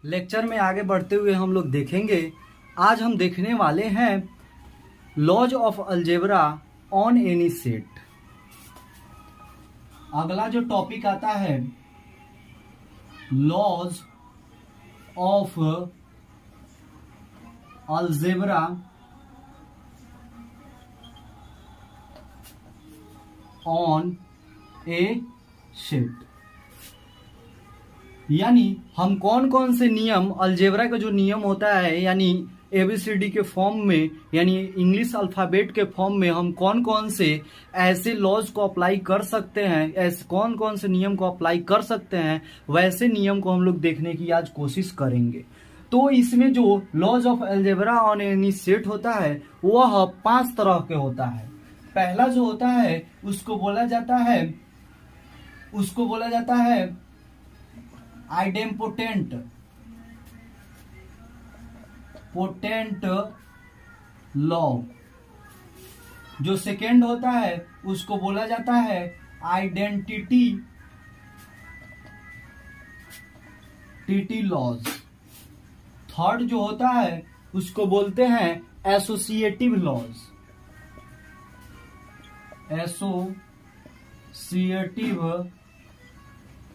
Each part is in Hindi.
लेक्चर में आगे बढ़ते हुए हम लोग देखेंगे। आज हम देखने वाले हैं laws of algebra on any set. अगला जो टॉपिक आता है laws of algebra on a set, यानी हम कौन कौन से नियम अलजेब्रा का जो नियम होता है यानी एबीसीडी के फॉर्म में यानी इंग्लिश अल्फाबेट के फॉर्म में हम कौन कौन से ऐसे लॉज को अप्लाई कर सकते हैं, ऐसे कौन कौन से नियम को अप्लाई कर सकते हैं, वैसे नियम को हम लोग देखने की आज कोशिश करेंगे। तो इसमें जो laws of algebra on any set होता है वह 5 तरह के होता है। पहला जो होता है उसको बोला जाता है आइडेम्पोटेंट लॉ। जो सेकेंड होता है उसको बोला जाता है आइडेंटिटी लॉज। थर्ड जो होता है उसको बोलते हैं एसोसिएटिव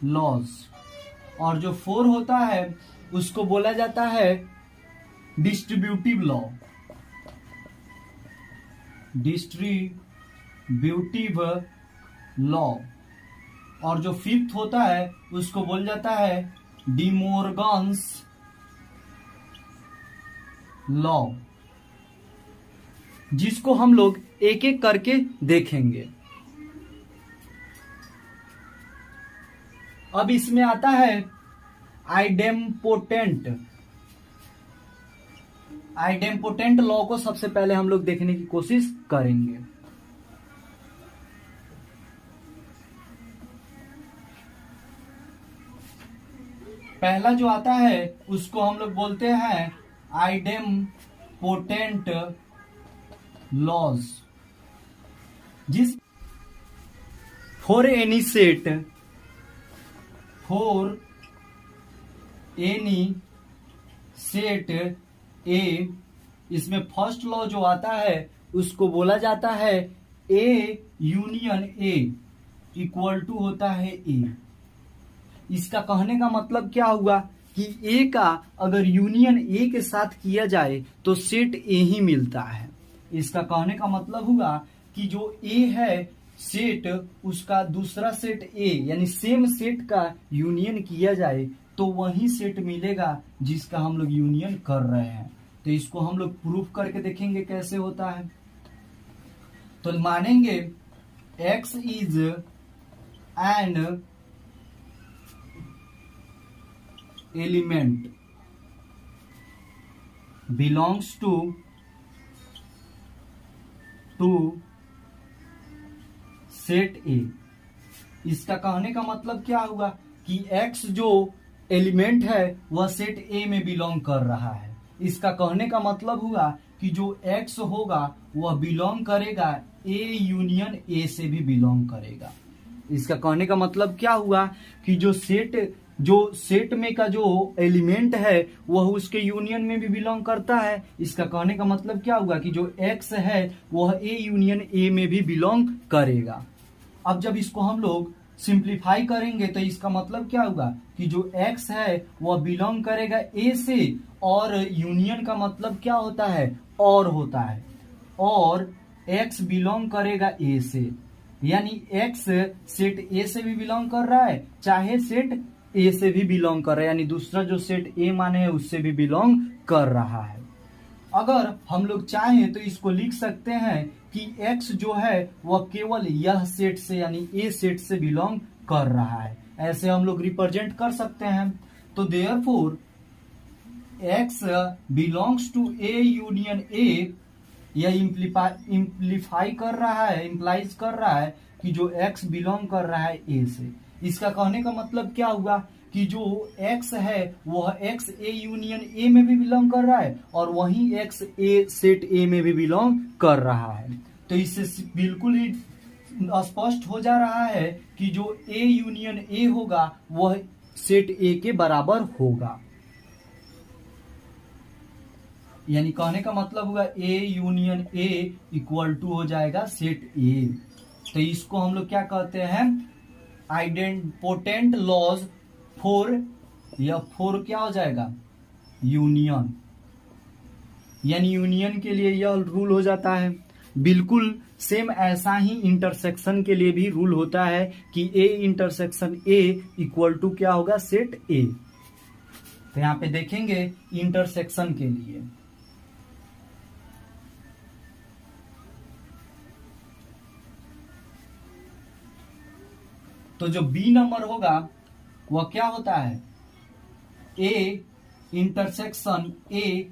लॉज। और जो 4 होता है उसको बोला जाता है डिस्ट्रीब्यूटिव लॉ। और जो 5th होता है उसको बोला जाता है डिमोर्गन्स लॉ, जिसको हम लोग एक एक करके देखेंगे। अब इसमें आता है आइडेम्पोटेंट लॉ को सबसे पहले हम लोग देखने की कोशिश करेंगे। पहला जो आता है उसको हम लोग बोलते हैं आइडेम्पोटेंट लॉज। जिस फॉर एनी सेट ए, इसमें फर्स्ट लॉ जो आता है उसको बोला जाता है A union A equal to होता है ए। इसका कहने का मतलब क्या हुआ कि ए का अगर यूनियन ए के साथ किया जाए तो सेट ए ही मिलता है। इसका कहने का मतलब हुआ कि जो ए है सेट, उसका दूसरा सेट ए यानी सेम सेट का यूनियन किया जाए तो वही सेट मिलेगा जिसका हम लोग यूनियन कर रहे हैं। तो इसको हम लोग प्रूफ करके देखेंगे कैसे होता है। तो मानेंगे X is an element belongs to set A. इसका कहने का मतलब क्या हुआ कि X जो एलिमेंट है वह सेट ए में बिलोंग कर रहा है। इसका कहने का मतलब हुआ कि जो X होगा वह बिलोंग करेगा ए यूनियन ए से भी बिलोंग करेगा। इसका कहने का मतलब क्या हुआ कि जो सेट में का जो एलिमेंट है वह उसके यूनियन में भी बिलोंग करता है। इसका कहने का मतलब क्या हुआ कि जो X है वह ए यूनियन ए में भी बिलोंग करेगा। अब जब इसको हम लोग सिंप्लीफाई करेंगे तो इसका मतलब क्या होगा कि जो X है वह बिलोंग करेगा A से, और यूनियन का मतलब क्या होता है और होता है, और X बिलोंग करेगा A से, यानी X सेट A से भी बिलोंग कर रहा है चाहे सेट A से भी बिलोंग कर रहा है, यानी दूसरा जो सेट A माने है उससे भी बिलोंग कर रहा है। अगर हम लोग चाहें तो इसको लिख सकते हैं कि X जो है वह केवल यह सेट से यानी A सेट से बिलोंग कर रहा है। ऐसे हम लोग रिप्रेजेंट कर सकते हैं। तो therefore X belongs to A union A, यह इम्प्लीफाई कर रहा है, इम्प्लाइज कर रहा है कि जो X बिलोंग कर रहा है A से। इसका कहने का मतलब क्या हुआ कि जो X है वह X A यूनियन A में भी बिलोंग कर रहा है और वहीं X A सेट A में भी बिलोंग कर रहा है। तो इससे बिल्कुल ही स्पष्ट हो जा रहा है कि जो A यूनियन A होगा वह सेट A के बराबर होगा। यानी कहने का मतलब हुआ A union A equal to हो जाएगा सेट ए। तो इसको हम लोग क्या कहते हैं, आइडेंपोटेंट लॉज फॉर, या फॉर क्या हो जाएगा, यूनियन, यानी यूनियन के लिए यह रूल हो जाता है। बिल्कुल सेम ऐसा ही इंटरसेक्शन के लिए भी रूल होता है कि A intersection A equal to क्या होगा, सेट ए। तो यहां पे देखेंगे इंटरसेक्शन के लिए, तो जो बी नंबर होगा वह क्या होता है, A intersection A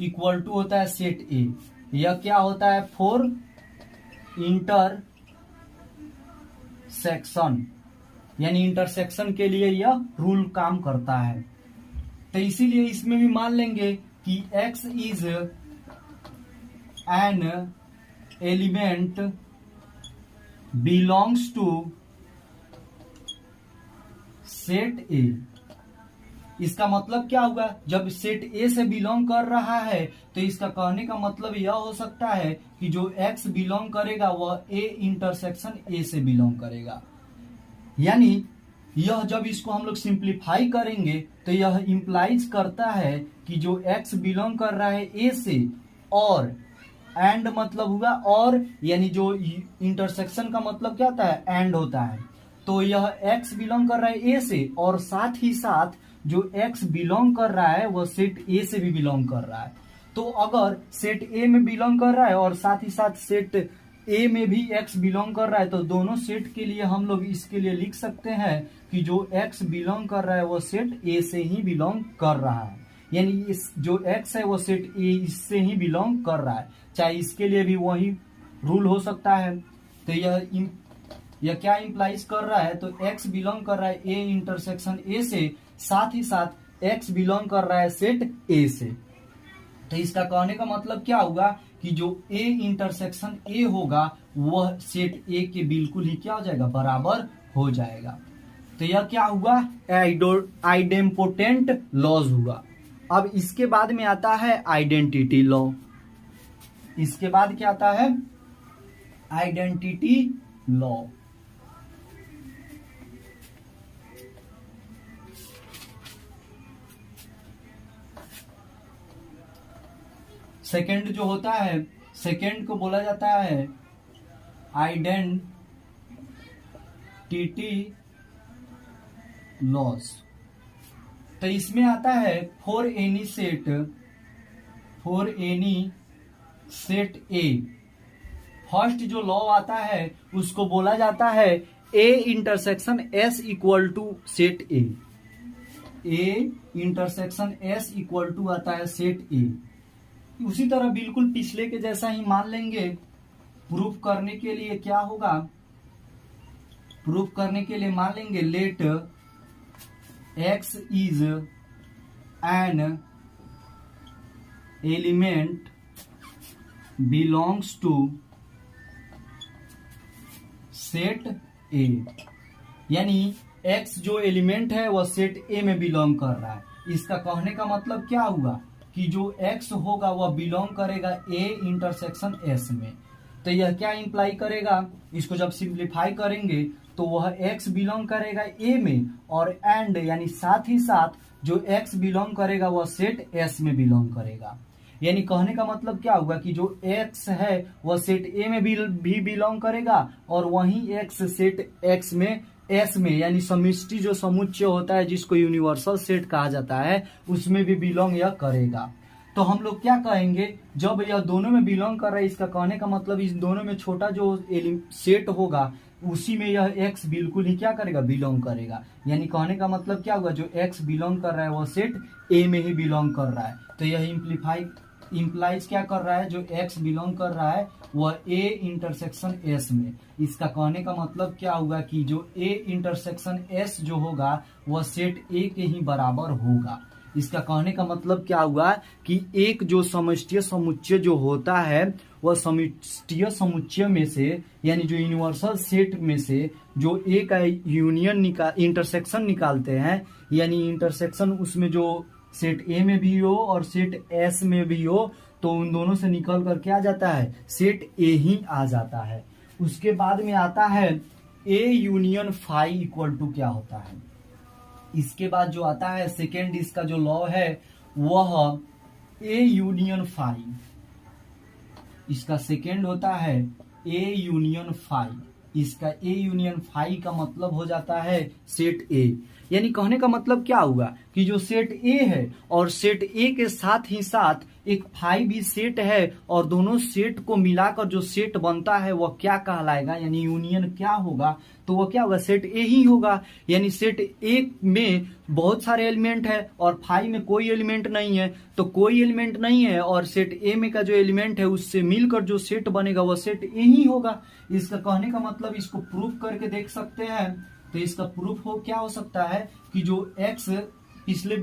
equal to होता है सेट ए। यह क्या होता है, फोर इंटरसेक्शन, यानी इंटरसेक्शन के लिए यह रूल काम करता है। तो इसीलिए इसमें भी मान लेंगे कि x is an element belongs to set A. इसका मतलब क्या हुआ, जब सेट ए से बिलोंग कर रहा है तो इसका कहने का मतलब यह हो सकता है कि जो x बिलोंग करेगा वह ए इंटरसेक्शन ए से बिलोंग करेगा। यानी यह जब इसको हम लोग सिंप्लीफाई करेंगे तो यह इंप्लाइज करता है कि जो x बिलोंग कर रहा है ए से, और एंड मतलब हुआ और, यानी जो इंटरसेक्शन का मतलब क्या होता है, एंड होता है। तो यह x बिलोंग कर रहा है ए से, और साथ ही साथ जो x बिलोंग कर रहा है वह सेट ए से भी बिलोंग कर रहा है। तो अगर सेट ए में बिलोंग कर रहा है और साथ ही साथ सेट ए में भी x बिलोंग कर रहा है, तो दोनों सेट के लिए हम लोग इसके लिए लिख सकते हैं कि जो x बिलोंग कर रहा है वह सेट ए से ही बिलोंग कर रहा है। यानी इस जो x है वह सेट ए इससे ही बिलोंग कर रहा है, चाहे इसके लिए भी वही रूल हो सकता है। तो यह क्या इंप्लाइज कर रहा है, तो x बिलोंग कर रहा है ए इंटरसेक्शन ए से, साथ ही साथ x बिलोंग कर रहा है सेट ए से। तो इसका कहने का मतलब क्या होगा कि जो a इंटरसेक्शन a होगा वह सेट a के बिल्कुल ही क्या हो जाएगा, बराबर हो जाएगा। तो यह क्या हुआ, आइडेंपोटेंट लॉज हुआ। अब इसके बाद में आता है आइडेंटिटी लॉ। इसके बाद क्या आता है, आइडेंटिटी लॉ। सेकेंड जो होता है, सेकेंड को बोला जाता है आइडेंटिटी लॉस। तो इसमें आता है for any set A. First जो लॉ आता है उसको बोला जाता है A intersection S equal to set A. A intersection S equal to आता है सेट ए। उसी तरह बिल्कुल पिछले के जैसा ही मान लेंगे। प्रूफ करने के लिए क्या होगा, प्रूफ करने के लिए मान लेंगे let x is an element belongs to set A. यानी x जो एलिमेंट है वह सेट ए में बिलोंग कर रहा है। इसका कहने का मतलब क्या हुआ कि जो x होगा वह बिलोंग करेगा a इंटरसेक्शन s में। तो यह क्या इंप्लाई करेगा, इसको जब सिंप्लीफाई करेंगे तो वह x बिलोंग करेगा a में, और एंड यानी साथ ही साथ जो x बिलोंग करेगा वह सेट s में बिलोंग करेगा। यानी कहने का मतलब क्या होगा कि जो x है वह सेट a में भी बिलोंग करेगा, और वहीं x सेट x में S में, यानी समिष्टि जो समुच्चय होता है जिसको यूनिवर्सल सेट कहा जाता है उसमें भी बिलोंग यह करेगा। तो हम लोग क्या कहेंगे, जब यह दोनों में बिलोंग कर रहा है, इसका कहने का मतलब इस दोनों में छोटा जो सेट होगा उसी में यह x बिल्कुल ही क्या करेगा, बिलोंग करेगा। यानी कहने का मतलब क्या होगा, जो x बिलोंग कर रहा है वह सेट a में ही बिलोंग कर रहा है। तो यह इंप्लाइज क्या कर रहा है, जो x बिलोंग कर रहा है वह a इंटरसेक्शन s में। इसका कहने का मतलब क्या होगा कि जो a इंटरसेक्शन s जो होगा वह सेट a के ही बराबर होगा। इसका कहने का मतलब क्या हुआ कि एक जो समष्टीय समुच्चय जो होता है वह समष्टीय समुच्चय में से, यानी जो यूनिवर्सल सेट में से जो ए का यूनियन इंटरसेक्शन निकालते हैं, यानी इंटरसेक्शन उसमें जो सेट ए में भी हो और सेट एस में भी हो, तो उन दोनों से निकल कर क्या जाता है, सेट ए ही आ जाता है। उसके बाद में आता है A union phi equal to क्या होता है। इसके बाद जो आता है सेकेंड इसका जो लॉ है वह ए यूनियन फाई, इसका सेकेंड होता है ए यूनियन फाई। इसका ए यूनियन फाई का मतलब हो जाता है सेट ए। यानी कहने का मतलब क्या हुआ कि जो सेट ए है और सेट ए के साथ ही साथ एक फाई भी सेट है, और दोनों सेट को मिलाकर जो सेट बनता है वह क्या कहलाएगा, यानी यूनियन क्या होगा, तो वह क्या होगा, सेट ए ही होगा। यानी सेट ए में बहुत सारे एलिमेंट है और फाई में कोई एलिमेंट नहीं है, तो कोई एलिमेंट नहीं है और सेट ए में का जो एलिमेंट है उससे मिलकर जो सेट बनेगा वह सेट ए ही होगा। इसका कहने का मतलब इसको प्रूफ करके देख सकते हैं। तो इसका प्रूफ क्या हो सकता है कि जो x पिछले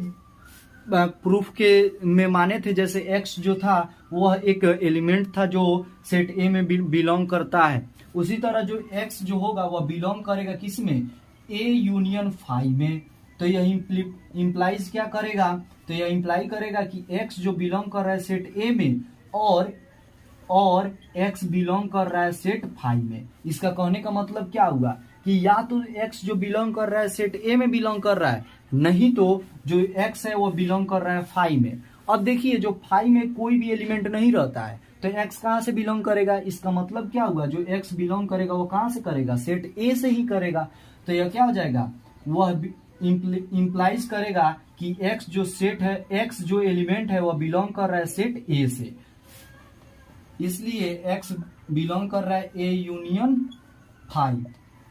प्रूफ के में माने थे, जैसे x जो था वह एक एलिमेंट था जो सेट ए में बिलोंग करता है, उसी तरह जो x जो होगा वह बिलोंग करेगा किस में, ए यूनियन फाई में। तो यह इंप्लाइज क्या करेगा, तो यह इंप्लाई करेगा कि x जो बिलोंग कर रहा है सेट ए में और x बिलोंग कर रहा है सेट फाई में। इसका कहने का मतलब क्या हुआ कि या तो x जो बिलोंग कर रहा है सेट ए में बिलोंग कर रहा है, नहीं तो जो x है वो बिलोंग कर रहा है फाई में। अब देखिए जो फाई में कोई भी एलिमेंट नहीं रहता है तो x कहां से बिलोंग करेगा, इसका मतलब क्या हुआ, जो x बिलोंग करेगा वो कहां से करेगा, सेट ए से ही करेगा। तो यह क्या हो जाएगा, वह इंप्लाइज करेगा कि x जो सेट है, x जो एलिमेंट है वह बिलोंग कर रहा है सेट ए से, इसलिए x बिलोंग कर रहा है ए यूनियन फाई।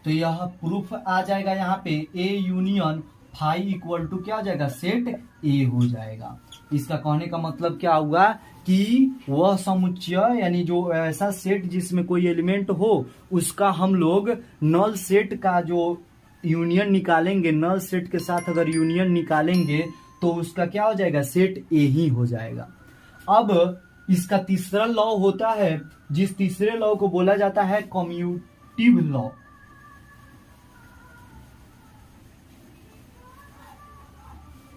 तो यह प्रूफ आ जाएगा यहाँ पे A union phi equal to क्या हो जाएगा, सेट ए हो जाएगा। इसका कहने का मतलब क्या हुआ कि वह समुच्चय यानी जो ऐसा सेट जिसमें कोई एलिमेंट हो उसका हम लोग नल सेट का जो यूनियन निकालेंगे, नल सेट के साथ अगर यूनियन निकालेंगे तो उसका क्या हो जाएगा, सेट ए ही हो जाएगा। अब इसका तीसरा लॉ होता है, जिस तीसरे लॉ को बोला जाता है कम्यूटिव लॉ।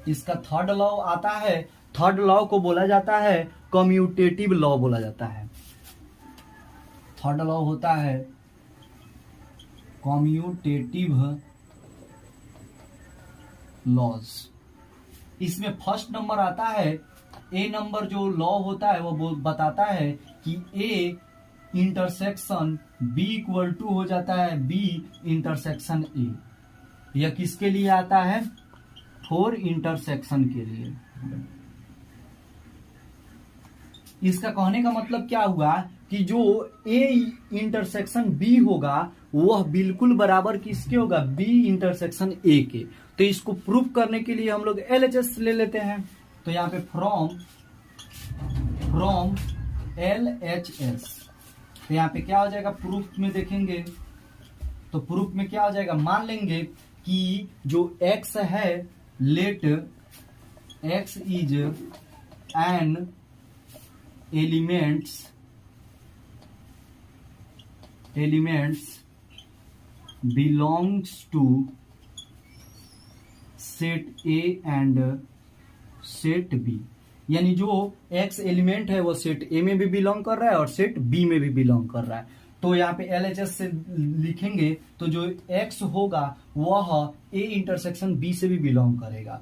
इसका थर्ड लॉ आता है, थर्ड लॉ को बोला जाता है कम्यूटेटिव लॉ बोला जाता है। थर्ड लॉ होता है कम्यूटेटिव लॉज। इसमें फर्स्ट नंबर आता है ए नंबर, जो लॉ होता है वो बताता है कि A intersection B equal to हो जाता है बी इंटरसेक्शन ए। यह किसके लिए आता है, फोर इंटरसेक्शन के लिए। इसका कहने का मतलब क्या हुआ कि जो ए इंटरसेक्शन बी होगा वह बिल्कुल बराबर किसके होगा, बी इंटरसेक्शन ए के। तो इसको प्रूफ करने के लिए हम लोग LHS ले लेते हैं। तो यहाँ पे फ्रॉम LHS, तो यहाँ पे क्या हो जाएगा, प्रूफ में देखेंगे तो प्रूफ में क्या हो जाएगा, मान लेंगे कि जो x है, let x is an elements belongs to set A and set B। यानी जो x एलिमेंट है वो सेट A में भी बिलोंग कर रहा है और सेट B में भी बिलोंग कर रहा है। तो यहाँ पे LHS से लिखेंगे तो जो x होगा वह A इंटरसेक्शन B से भी बिलोंग करेगा।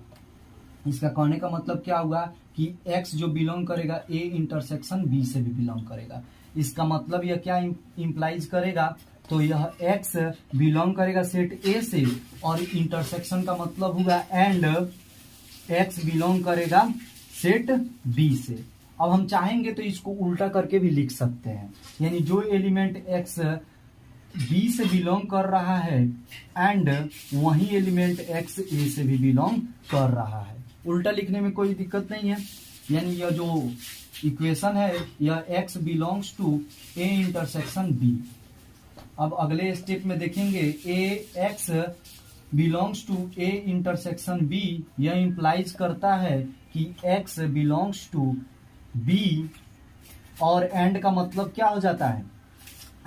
इसका कहने का मतलब क्या हुआ कि x जो बिलोंग करेगा A इंटरसेक्शन B से भी बिलोंग करेगा। इसका मतलब यह क्या इंप्लाइज करेगा, तो यह x बिलोंग करेगा सेट A से और इंटरसेक्शन का मतलब हुआ एंड x बिलोंग करेगा सेट B से। अब हम चाहेंगे तो इसको उल्टा करके भी लिख सकते हैं, यानी जो एलिमेंट x B से बिलोंग कर रहा है एंड वही एलिमेंट x A से भी बिलोंग कर रहा है। उल्टा लिखने में कोई दिक्कत नहीं है। यानी यह जो इक्वेशन है यह x belongs to A intersection B। अब अगले स्टेप में देखेंगे x belongs to A intersection B। यह इंप्लाइज करता है कि x बिलोंग्स टू B और एंड का मतलब क्या हो जाता है,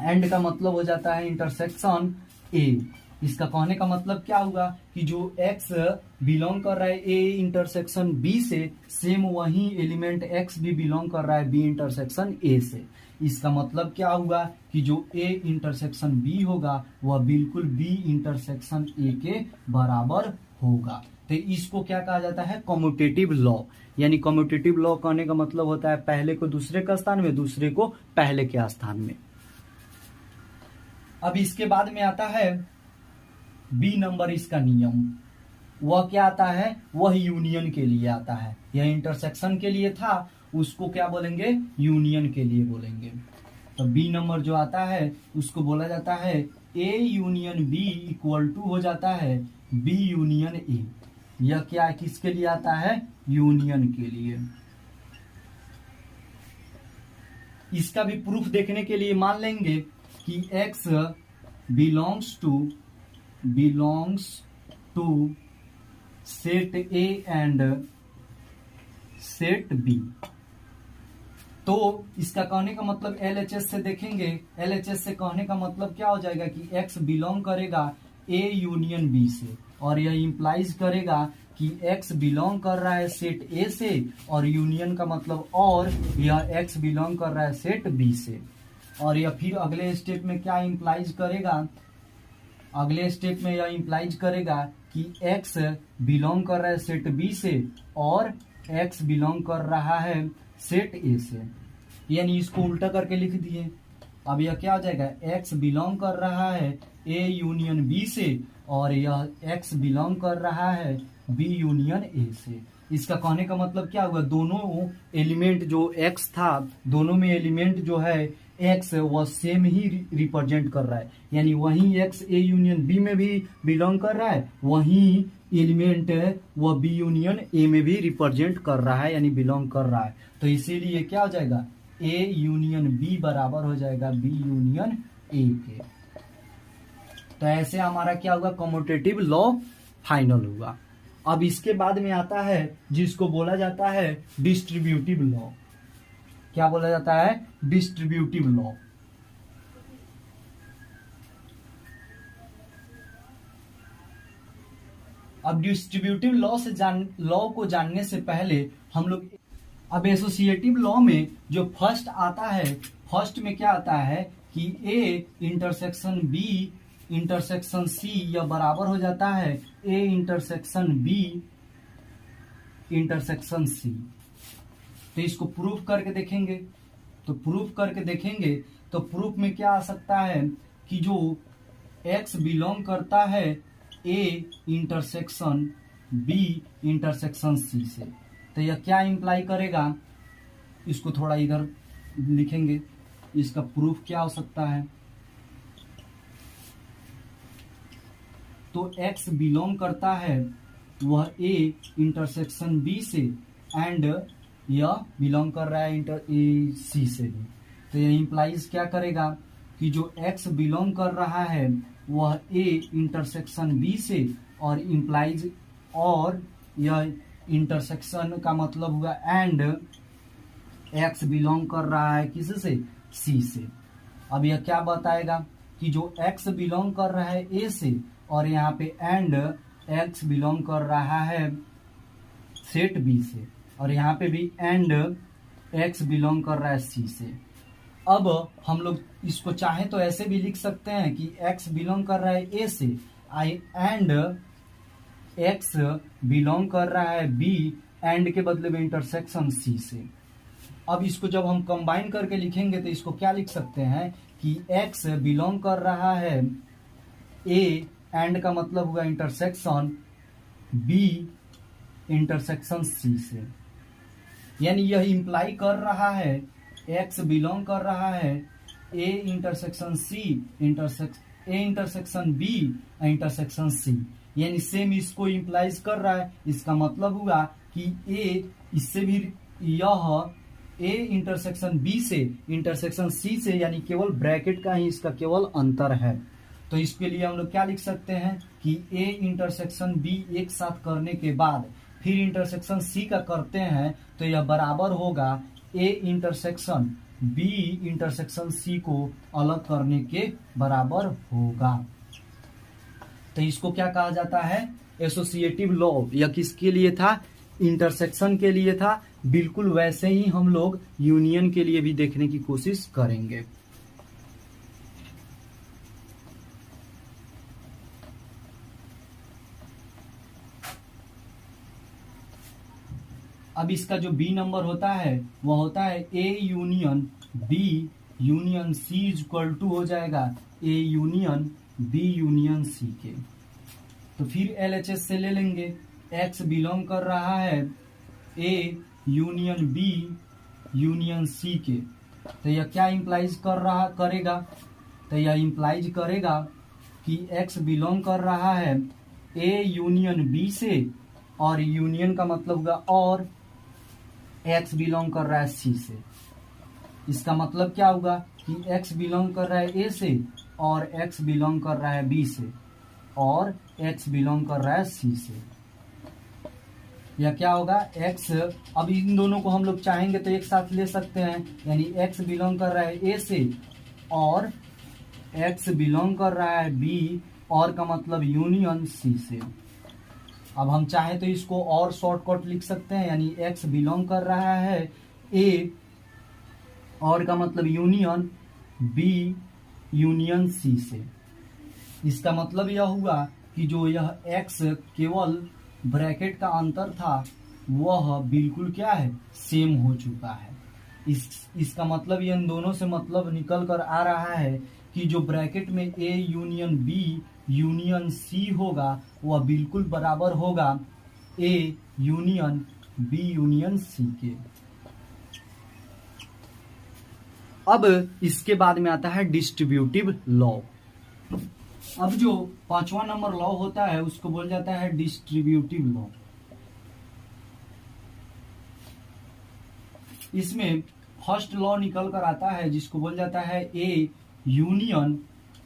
एंड का मतलब हो जाता है इंटरसेक्शन A। इसका कहने का मतलब क्या हुआ कि जो x बिलोंग कर रहा है a इंटरसेक्शन b से, सेम वही एलिमेंट x भी बिलोंग कर रहा है b इंटरसेक्शन a से। इसका मतलब क्या हुआ कि जो a इंटरसेक्शन b होगा वह बिल्कुल b इंटरसेक्शन a के बराबर होगा। तो इसको क्या कहा जाता है, कम्यूटेटिव लॉ। यानी कम्यूटेटिव लॉ कहने का मतलब होता है पहले को दूसरे के स्थान में, दूसरे को पहले के स्थान में। अब इसके बाद में आता है बी नंबर, इसका नियम वह क्या आता है, वह यूनियन के लिए आता है। यह इंटरसेक्शन के लिए था, उसको क्या बोलेंगे, यूनियन के लिए बोलेंगे। तो बी नंबर जो आता है उसको बोला जाता है A union B equal to हो जाता है बी यूनियन ए। यह क्या है, किसके लिए आता है, यूनियन के लिए। इसका भी प्रूफ देखने के लिए मान लेंगे कि x belongs to set A and set B। तो इसका कहने का मतलब LHS से देखेंगे, LHS से कहने का मतलब क्या हो जाएगा कि x बिलोंग करेगा A यूनियन B से, और यह इंप्लाइज करेगा कि x बिलोंग कर रहा है सेट A से, और यूनियन का मतलब और यह x बिलोंग कर रहा है सेट B से। और यह फिर अगले स्टेप में क्या इंप्लाइज करेगा, अगले स्टेप में यह इंप्लाइज करेगा कि x बिलोंग कर रहा है सेट B से और x बिलोंग कर रहा है सेट A से। यानी इसको उल्टा करके लिख दिए। अब यह क्या हो जाएगा, x बिलोंग कर रहा है A यूनियन B से, और यह x बिलोंग कर रहा है B यूनियन A से। इसका कहने का मतलब क्या हुआ, दोनों एलिमेंट जो x था, दोनों में एलिमेंट जो है x वह सेम ही रिप्रेजेंट कर रहा है। यानी वही x A यूनियन B में भी बिलोंग कर रहा है, वही एलिमेंट वह B यूनियन A में भी रिप्रेजेंट कर रहा है, यानी बिलोंग कर रहा है। तो इसीलिए क्या हो जाएगा, A यूनियन B बराबर हो जाएगा B यूनियन A के। तो ऐसे हमारा क्या हुआ, कम्यूटेटिव लॉ फाइनल हुआ। अब इसके बाद में आता है जिसको बोला जाता है डिस्ट्रीब्यूटिव लॉ। क्या बोला जाता है, डिस्ट्रीब्यूटिव लॉ। अब डिस्ट्रीब्यूटिव लॉ से लॉ को जानने से पहले हम लोग, अब एसोसिएटिव लॉ में जो फर्स्ट आता है, फर्स्ट में क्या आता है कि A intersection B intersection C यह बराबर हो जाता है A intersection B intersection C। तो इसको प्रूफ करके देखेंगे, तो प्रूफ करके देखेंगे तो प्रूफ में क्या आ सकता है कि जो x बिलोंग करता है A intersection B intersection C से। तो यह क्या इंप्लाई करेगा, इसको थोड़ा इधर लिखेंगे, इसका प्रूफ क्या हो सकता है। तो x बिलोंग करता है वह A इंटरसेक्शन B से, एंड यह बिलोंग कर रहा है C से भी। तो यह इंप्लाइज क्या करेगा कि जो x बिलोंग कर रहा है वह A इंटरसेक्शन B से, और इंप्लाइज, और यह इंटरसेक्शन का मतलब हुआ एंड x बिलोंग कर रहा है किससे, C से। अब यह क्या बताएगा कि जो x बिलोंग कर रहा है A से, और यहाँ पे एंड x बिलोंग कर रहा है सेट B से, और यहाँ पे भी एंड x बिलोंग कर रहा है C से। अब हम लोग इसको चाहे तो ऐसे भी लिख सकते हैं कि x बिलोंग कर रहा है A से, एंड x बिलोंग कर रहा है B, एंड के बदले में इंटरसेक्शन C से। अब इसको जब हम कंबाइन करके लिखेंगे तो इसको क्या लिख सकते हैं कि x बिलोंग कर रहा है A, एंड का मतलब हुआ इंटरसेक्शन B इंटरसेक्शन C से। यानी यह इंप्लाई कर रहा है x बिलोंग कर रहा है A intersection C A intersection B intersection C, यानी सेम इसको इंप्लाइज कर रहा है। इसका मतलब हुआ कि A इससे भी, यह A इंटरसेक्शन B से इंटरसेक्शन C से, यानी केवल ब्रैकेट का ही इसका केवल अंतर है। तो इसके लिए हम लोग क्या लिख सकते हैं कि A इंटरसेक्शन B एक साथ करने के बाद फिर इंटरसेक्शन C का करते हैं तो यह बराबर होगा A intersection B intersection C को अलग करने के बराबर होगा। तो इसको क्या कहा जाता है, एसोसिएटिव लॉ। यह किसके लिए था, इंटरसेक्शन के लिए था। बिल्कुल वैसे ही हम लोग यूनियन के लिए भी देखने की कोशिश करेंगे। अब इसका जो बी नंबर होता है वह होता है A union B union C is equal to हो जाएगा A union B union C के। तो फिर एलएचएस से ले लेंगे, एक्स बिलोंग कर रहा है A union B union C के। तो यह क्या इंप्लाइज करेगा, तो यह इंप्लाइज करेगा कि एक्स बिलोंग कर रहा है ए यूनियन बी से, और यूनियन का मतलब होगा और एक्स बिलोंग कर रहा है सी से। इसका मतलब क्या होगा कि एक्स बिलोंग कर रहा है ए से और एक्स बिलोंग कर रहा है बी से और एक्स बिलोंग कर रहा है सी से। या क्या होगा, एक्स, अब इन दोनों को हम लोग चाहेंगे तो एक साथ ले सकते हैं, यानी एक्स बिलोंग कर रहा है ए से और एक्स बिलोंग कर रहा है बी, और का मतलब यूनियन सी से। अब हम चाहे तो इसको और शॉर्टकट लिख सकते हैं, यानी एक्स बिलोंग कर रहा है ए और का मतलब यूनियन बी यूनियन सी से। इसका मतलब यह हुआ कि जो यह एक्स केवल ब्रैकेट का अंतर था वह बिल्कुल क्या है, सेम हो चुका है। इसका मतलब इन दोनों से मतलब निकल कर आ रहा है कि जो ब्रैकेट में A union B union C होगा वह बिल्कुल बराबर होगा A union B union C के। अब इसके बाद में आता है डिस्ट्रीब्यूटिव लॉ। अब जो पांचवा नंबर लॉ होता है उसको बोल जाता है डिस्ट्रीब्यूटिव लॉ। इसमें फर्स्ट लॉ निकल कर आता है जिसको बोल जाता है A union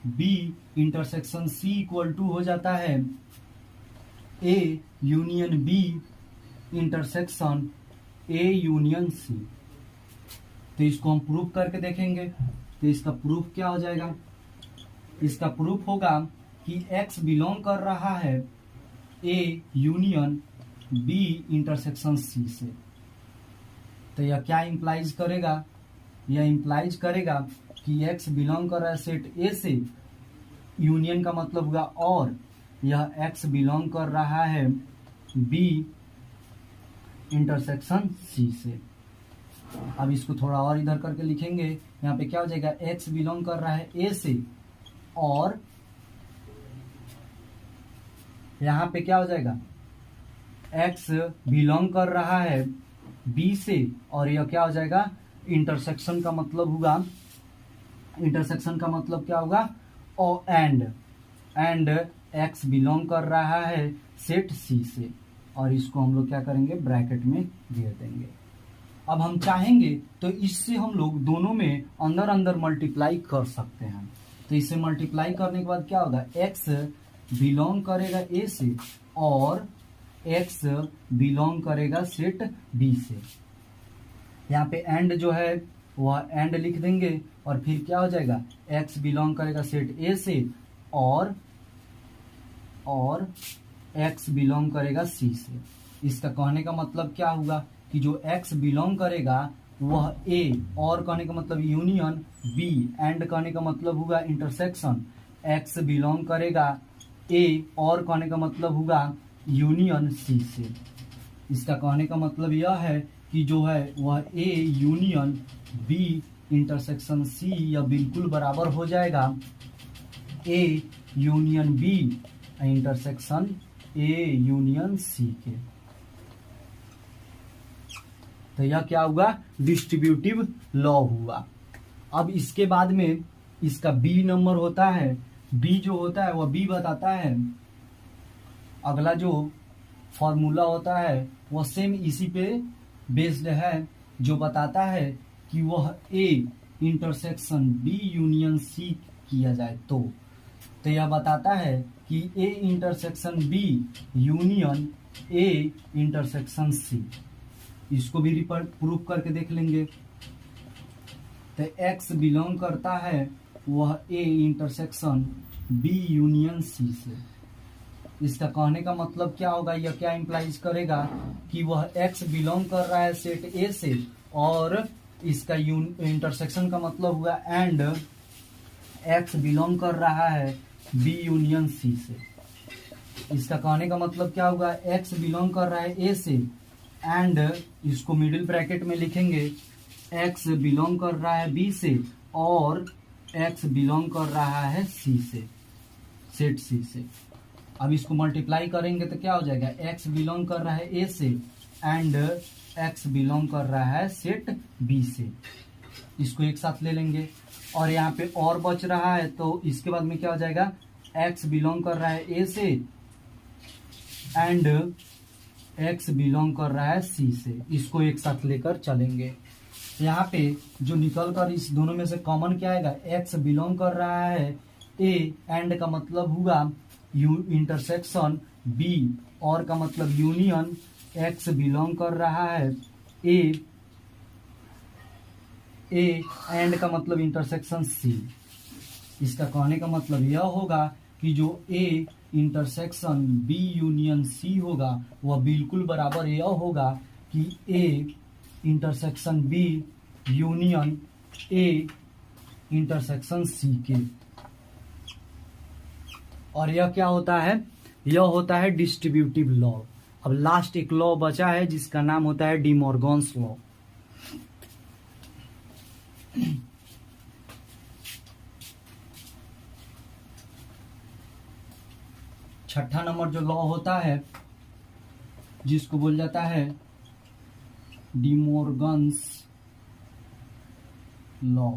B intersection C equal to हो जाता है A union B intersection A union C. तो इसको हम प्रूफ करके देखेंगे। तो इसका प्रूफ क्या हो जाएगा, इसका प्रूफ होगा कि x बिलोंग कर रहा है A union B intersection C से। तो यह क्या इंप्लाइज करेगा, यह इंप्लाइज करेगा कि x बिलोंग कर रहा है सेट ए से, यूनियन का मतलब होगा और यह x बिलोंग कर रहा है बी इंटरसेक्शन सी से। अब इसको थोड़ा और इधर करके लिखेंगे, यहाँ पे क्या हो जाएगा, x बिलोंग कर रहा है ए से और यहाँ पे क्या हो जाएगा, x बिलोंग कर रहा है b से, और यह क्या हो जाएगा, इंटरसेक्शन का मतलब होगा, इंटरसेक्शन का मतलब क्या होगा, और एंड x बिलोंग कर रहा है सेट c से, और इसको हम लोग क्या करेंगे, ब्रैकेट में घेर देंगे। अब हम चाहेंगे तो इससे हम लोग दोनों में अंदर अंदर मल्टीप्लाई कर सकते हैं। तो इसे मल्टीप्लाई करने के बाद क्या होगा, x बिलोंग करेगा ए से और x बिलोंग करेगा सेट बी से। यहाँ पे एंड जो है वह एंड लिख देंगे और फिर क्या हो जाएगा, x बिलोंग करेगा सेट ए से और x बिलोंग करेगा सी से। इसका कहने का मतलब क्या होगा कि जो x बिलोंग करेगा वह a, और कहने का मतलब यूनियन b, एंड कहने का मतलब होगा इंटरसेक्शन, x बिलोंग करेगा a और कहने का मतलब होगा यूनियन c से। इसका कहने का मतलब यह है कि जो है वह a union b intersection c या बिल्कुल बराबर हो जाएगा a union b intersection a union c के। तो यह क्या हुआ, डिस्ट्रीब्यूटिव लॉ हुआ। अब इसके बाद में इसका बी नंबर होता है, बी जो होता है वह बी बताता है, अगला जो फॉर्मूला होता है वह सेम इसी पे बेस्ड है, जो बताता है कि वह A intersection B union C किया जाए तो यह बताता है कि A intersection B union A intersection C. इसको भी प्रूफ करके देख लेंगे। तो x बिलोंग करता है वह a intersection b union c से। इसका कहने का मतलब क्या होगा, यह क्या इंप्लाइज करेगा कि वह x बिलोंग कर रहा है सेट ए से, और इसका इंटरसेक्शन का मतलब हुआ एंड x बिलोंग कर रहा है बी यूनियन सी से। इसका कहने का मतलब क्या होगा, x बिलोंग कर रहा है ए से एंड इसको मिडिल ब्रैकेट में लिखेंगे x बिलोंग कर रहा है बी से और x बिलोंग कर रहा है सी से, सेट सी से। अब इसको मल्टीप्लाई करेंगे तो क्या हो जाएगा, x बिलोंग कर रहा है ए से एंड x बिलोंग कर रहा है सेट बी से। इसको एक साथ ले लेंगे और यहाँ पे और बच रहा है तो इसके बाद में क्या हो जाएगा, x बिलोंग कर रहा है ए से एंड x बिलोंग कर रहा है सी से। इसको एक साथ लेकर चलेंगे। यहाँ पे जो निकल कर इस दोनों में से कॉमन क्या आएगा, x बिलोंग कर रहा है ए एंड का मतलब हुआ इंटरसेक्शन बी और का मतलब यूनियन x बिलोंग कर रहा है ए एंड का मतलब इंटरसेक्शन सी। इसका कहने का मतलब यह होगा कि जो A intersection B union C होगा वह बिल्कुल बराबर यह होगा कि A intersection B union A intersection C के। और यह क्या होता है, यह होता है डिस्ट्रीब्यूटिव लॉ। अब लास्ट एक लॉ बचा है जिसका नाम होता है डी मॉर्गन्स लॉ। छठा नंबर जो लॉ होता है जिसको बोल जाता है डी मॉर्गन्स लॉ।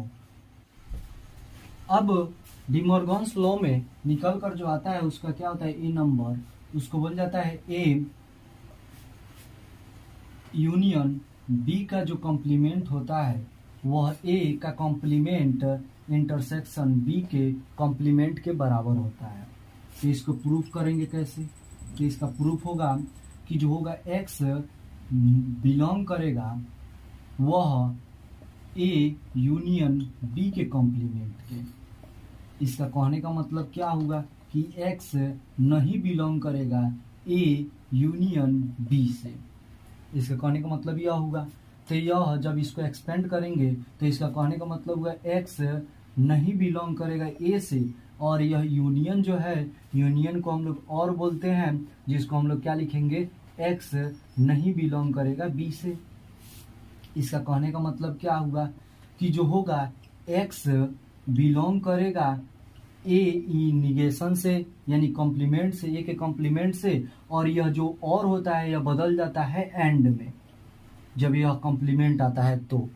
अब डी मॉर्गन्स लॉ में निकल कर जो आता है उसका क्या होता है, ए नंबर, उसको बोल जाता है ए यूनियन बी का जो कॉम्प्लीमेंट होता है वह ए का कॉम्प्लीमेंट इंटरसेक्शन बी के कॉम्प्लीमेंट के बराबर होता है। तो इसको प्रूफ करेंगे कैसे, तो इसका प्रूफ होगा कि जो होगा एक्स बिलोंग करेगा वह ए यूनियन बी के कॉम्प्लीमेंट के। इसका कहने का मतलब क्या होगा कि एक्स नहीं बिलोंग करेगा ए यूनियन बी से। इसका कहने का मतलब यह होगा, तो यह जब इसको एक्सपेंड करेंगे तो इसका कहने का मतलब हुआ एक्स नहीं बिलोंग करेगा ए से, और यह यूनियन जो है, यूनियन को हम लोग और बोलते हैं जिसको हम लोग क्या लिखेंगे, एक्स नहीं बिलोंग करेगा बी से। इसका कहने का मतलब क्या हुआ कि जो होगा एक्स बिलोंग करेगा ए निगेशन से यानी कॉम्प्लीमेंट से, ए के कॉम्प्लीमेंट से, और यह जो और होता है यह बदल जाता है एंड में जब यह कॉम्प्लीमेंट आता है तो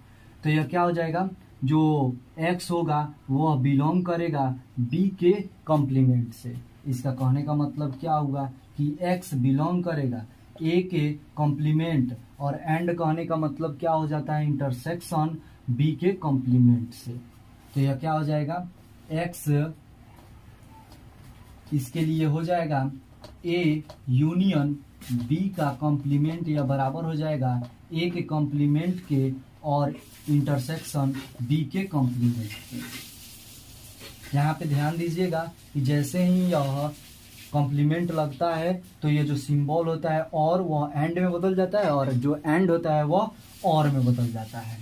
यह क्या हो जाएगा, जो x होगा वह बिलोंग करेगा b के कॉम्प्लीमेंट से। इसका कहने का मतलब क्या हुआ कि x बिलोंग करेगा a के कॉम्प्लीमेंट, और एंड कहने का मतलब क्या हो जाता है, इंटरसेक्शन b के कॉम्प्लीमेंट से। तो यह क्या हो जाएगा, x इसके लिए हो जाएगा a यूनियन b का कॉम्प्लीमेंट या बराबर हो जाएगा a के कॉम्प्लीमेंट के और इंटरसेक्शन b के कॉम्प्लीमेंट के। यहाँ पे ध्यान दीजिएगा कि जैसे ही यह कॉम्प्लीमेंट लगता है तो ये जो सिंबल होता है और वह एंड में बदल जाता है, और जो एंड होता है वह और में बदल जाता है।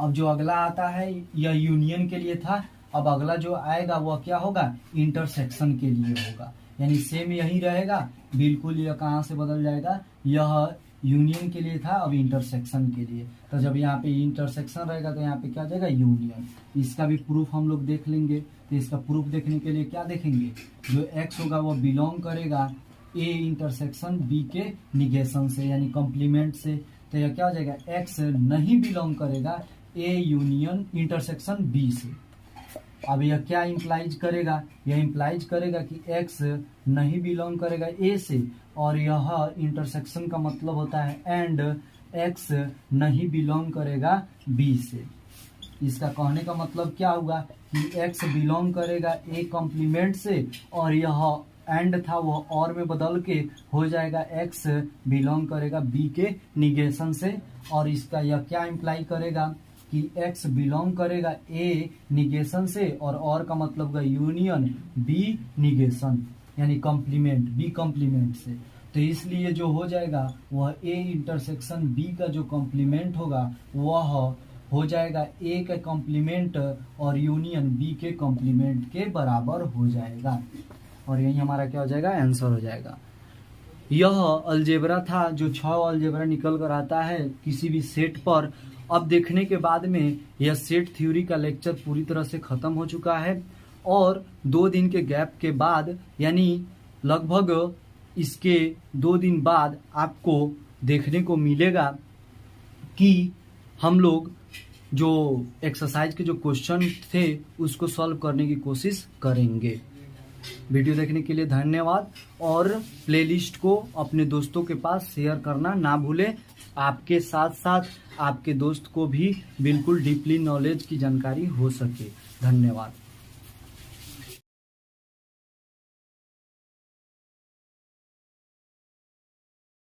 अब जो अगला आता है यह यूनियन के लिए था, अब अगला जो आएगा वह क्या होगा, इंटरसेक्शन के लिए होगा। यानी सेम यही रहेगा, बिल्कुल यह कहाँ से बदल जाएगा, यह यूनियन के लिए था अब इंटरसेक्शन के लिए। तो जब यहाँ पे इंटरसेक्शन रहेगा तो यहाँ पे क्या जाएगा, यूनियन। इसका भी प्रूफ हम लोग देख लेंगे। तो इसका प्रूफ देखने के लिए क्या देखेंगे, जो एक्स होगा वो बिलोंग करेगा ए इंटरसेक्शन बी के निगेशन से यानी कॉम्प्लीमेंट से। तो यह क्या हो जाएगा, एक्स नहीं बिलोंग करेगा ए यूनियन इंटरसेक्शन बी से। अब यह क्या इंप्लाइज करेगा, यह इंप्लाइज करेगा कि x नहीं बिलोंग करेगा a से, और यह इंटरसेक्शन का मतलब होता है एंड x नहीं बिलोंग करेगा b से। इसका कहने का मतलब क्या हुआ कि x बिलोंग करेगा a कॉम्प्लीमेंट से, और यह एंड था वह और में बदल के हो जाएगा x बिलोंग करेगा b के निगेशन से। और इसका यह क्या इंप्लाई करेगा कि x बिलोंग करेगा a निगेशन से, और का मतलब होगा यूनियन b निगेशन। यानी कॉम्प्लीमेंट, बी कॉम्प्लीमेंट से। तो इसलिए जो हो जाएगा वह ए इंटरसेक्शन बी का जो कॉम्प्लीमेंट होगा वह हो जाएगा ए के कॉम्प्लीमेंट और यूनियन बी के कॉम्प्लीमेंट के बराबर हो जाएगा। और यही हमारा क्या हो जाएगा, आंसर हो जाएगा। यह अलजेब्रा था जो 6 अलजेब्रा निकल कर आता है किसी भी सेट पर। अब देखने के बाद में यह सेट थ्योरी का लेक्चर पूरी तरह से खत्म हो चुका है और 2 दिन के गैप के बाद यानी लगभग इसके 2 दिन बाद आपको देखने को मिलेगा कि हम लोग जो एक्सरसाइज के जो क्वेश्चन थे उसको सॉल्व करने की कोशिश करेंगे। वीडियो देखने के लिए धन्यवाद और प्लेलिस्ट को अपने दोस्तों के पास शेयर करना ना भूलें। आपके साथ साथ आपके दोस्त को भी बिल्कुल डीपली नॉलेज की जानकारी हो सके। धन्यवाद।